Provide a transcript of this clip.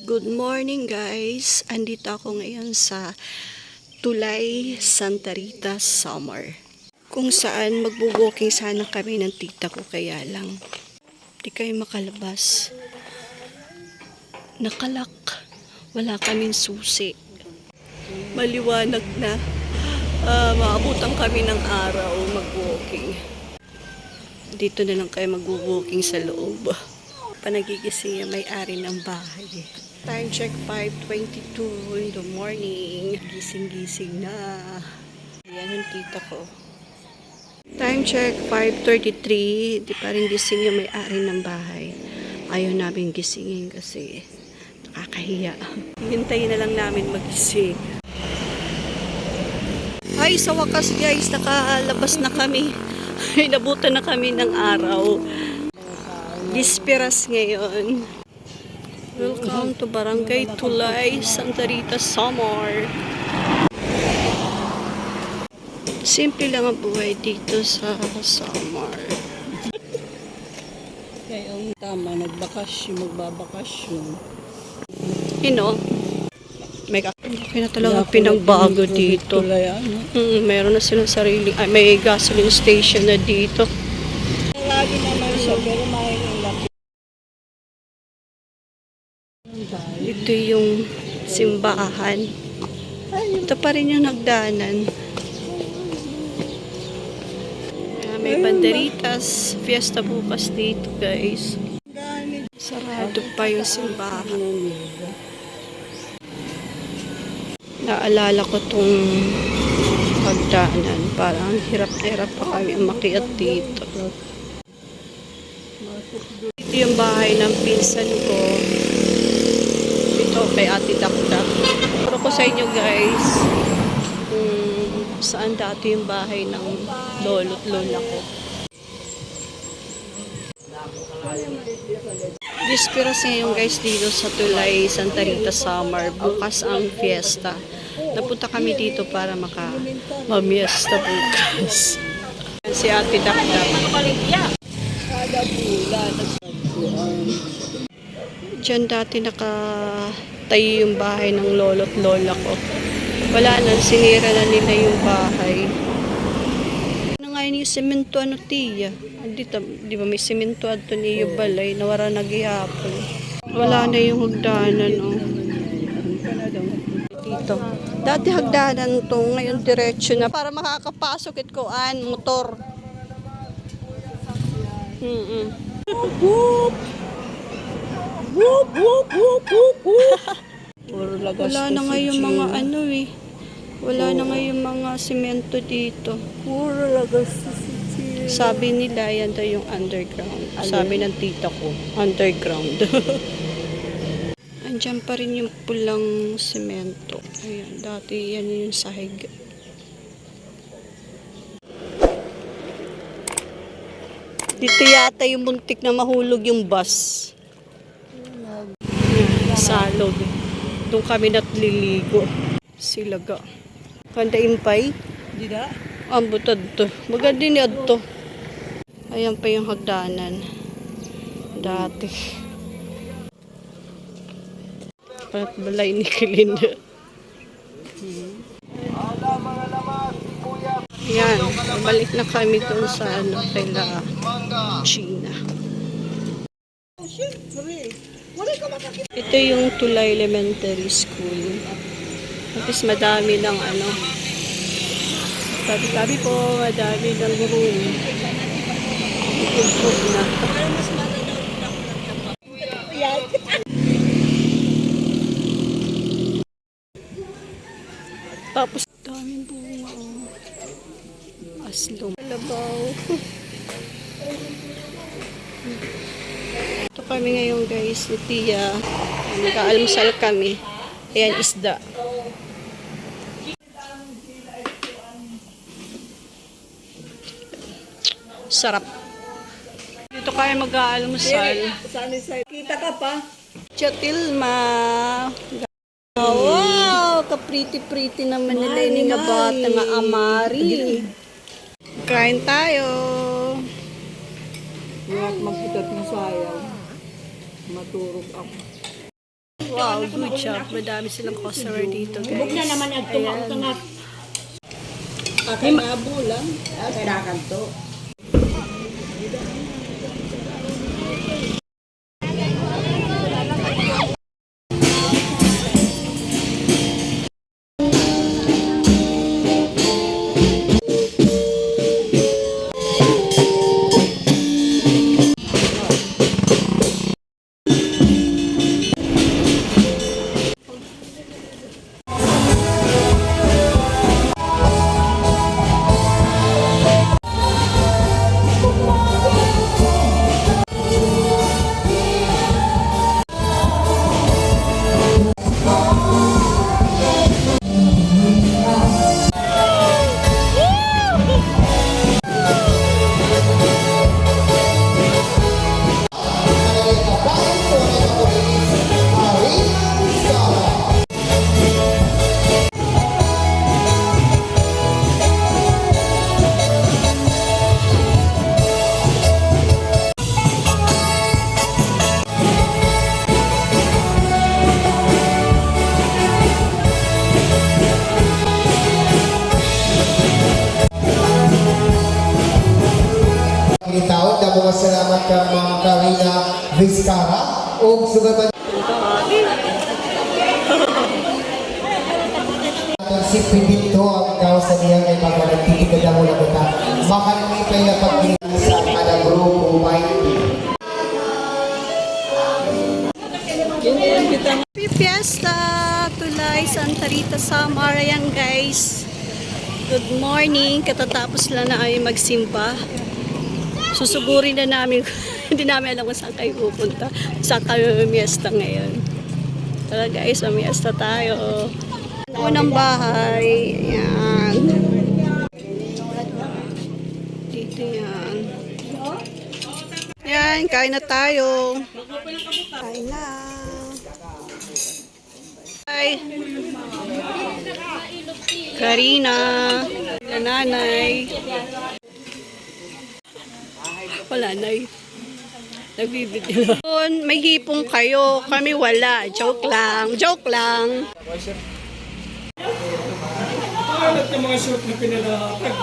Good morning guys! Andito ako ngayon sa Tulay, Santa Rita, Samar. Kung saan magbo-walking sana kami ng tita ko, kaya lang di kayo makalabas. Nakalak. Wala kaming susi. Maliwanag na. Maabutan kami ng araw mag-walking. Dito na lang kayo mag-walking sa loob. Panagigising yung may-ari ng bahay. Time check 5:22 in the morning. Gising-gising na. Ayan yung tita ko. Time check 5:33. Di pa rin gising yung may-ari ng bahay. Ayaw namin gisingin kasi nakakahiya. Hintayin na lang namin magising. Ay, sa wakas guys, nakalabas na kami. Inabutan na kami ng araw. Bisperas ngayon. Welcome to Barangay Tulay, Santa Rita, Samar. Simple lang ang buhay dito sa Samar. Kaya ang tama, magbabakasyon. May kakilaki na talaga pinagbago dito. Meron na silang sarili. May gasoline station na dito. Lagi naman siya, pero mahiling laki. Ito yung simbahan. Ito pa rin yung nagdanan. May banderitas. Fiesta bukas dito guys. Sarado pa yung simbahan. Naalala ko tong hagdanan. Parang hirap na hirap pa kami umakyat dito. Ito yung bahay ng pinsan ko. Ito kay Ate Dakdak. Pero ko sa inyo guys, saan dati yung bahay ng lolo't lola ko. Bisperas ngayon guys dito sa Tulay, Santa Rita, Samar. Bukas ang fiesta. Napunta kami dito para mamiesta bukas. Si Ate Dakdak. Kada bulan, Diyan dati nakatayo yung bahay ng lolo't lola ko. Wala na, sinira na nila yung bahay. Ano nga yun yung semento tiya? Dito, di ba may semento ato niyo balay, nawara naghihapon. Wala na yung hagdanan, oh. Dito. Dati hagdanan to, ngayon diretso na. Para makakapasok itkoan, motor. Whoop! Whoop, whoop, whoop, whoop, whoop. Puro lagas. Wala na nga yung mga ano eh. Wala na nga yung mga semento dito. Puro lagas. Sabi nila, yan daw yung underground. Sabi ng tita ko, underground. Andiyan pa rin yung pulang semento. Ayan, dati yan yung sahig. Dito yata yung muntik na mahulog yung bus. Salog. Doon kami natliligo. Silaga. Kanda impay. Di da? Ang butad to. Maganda ni adto. Ayan pa yung hagdanan. Dati. Parat balay ni Kilinda. Yan. Balik na kami doon sa kaila China. Ito yung Tulay Elementary School. Tapos madami ng tabi-tabi po, madami ng room. Ikot na. Tapos daming bunga, oh. Aslong. Labaw. Ito kami ngayon guys, ni Tia. Nag-aalmusal kami. Ayan, isda. Sarap. Dito kami mag-aalmusal. Kita ka pa? Chatilma. Wow, ka-pretty-pretty naman nila yung nga bata nga amari. Kain tayo. Huwag magputat ng sayaw. Maturog ako. Wow, good job. Madami silang customer dito, guys. Bug na naman ang tunga Ayan. nga. Kakangabo lang. Kailangan to. Taon, damo nga salamat ka mga Karina Vizcara o sugaban si Pindito ang ikaw sa niya kay pagmanagtitigada mo na kita. Makarami kayo na pagpilihan sa kada grupo, Happy Fiesta! Tulay Santa Rita Samar. Ayan, guys. Good morning. Katatapos lang na ay magsimba. Susugurin na namin. Hindi namin alam kung saan kayo pupunta. Saan kami mamiesta ngayon. Tara guys, mamiesta tayo. Unang bahay. Ayan. Dito yan. Ayan, kain na tayo. Kain na. Hi. Karina. Nanay. Wala na eh. Nagbibigil. May hipong kayo. Kami wala. Joke lang. Joke lang. Paano mga short na pinalakag?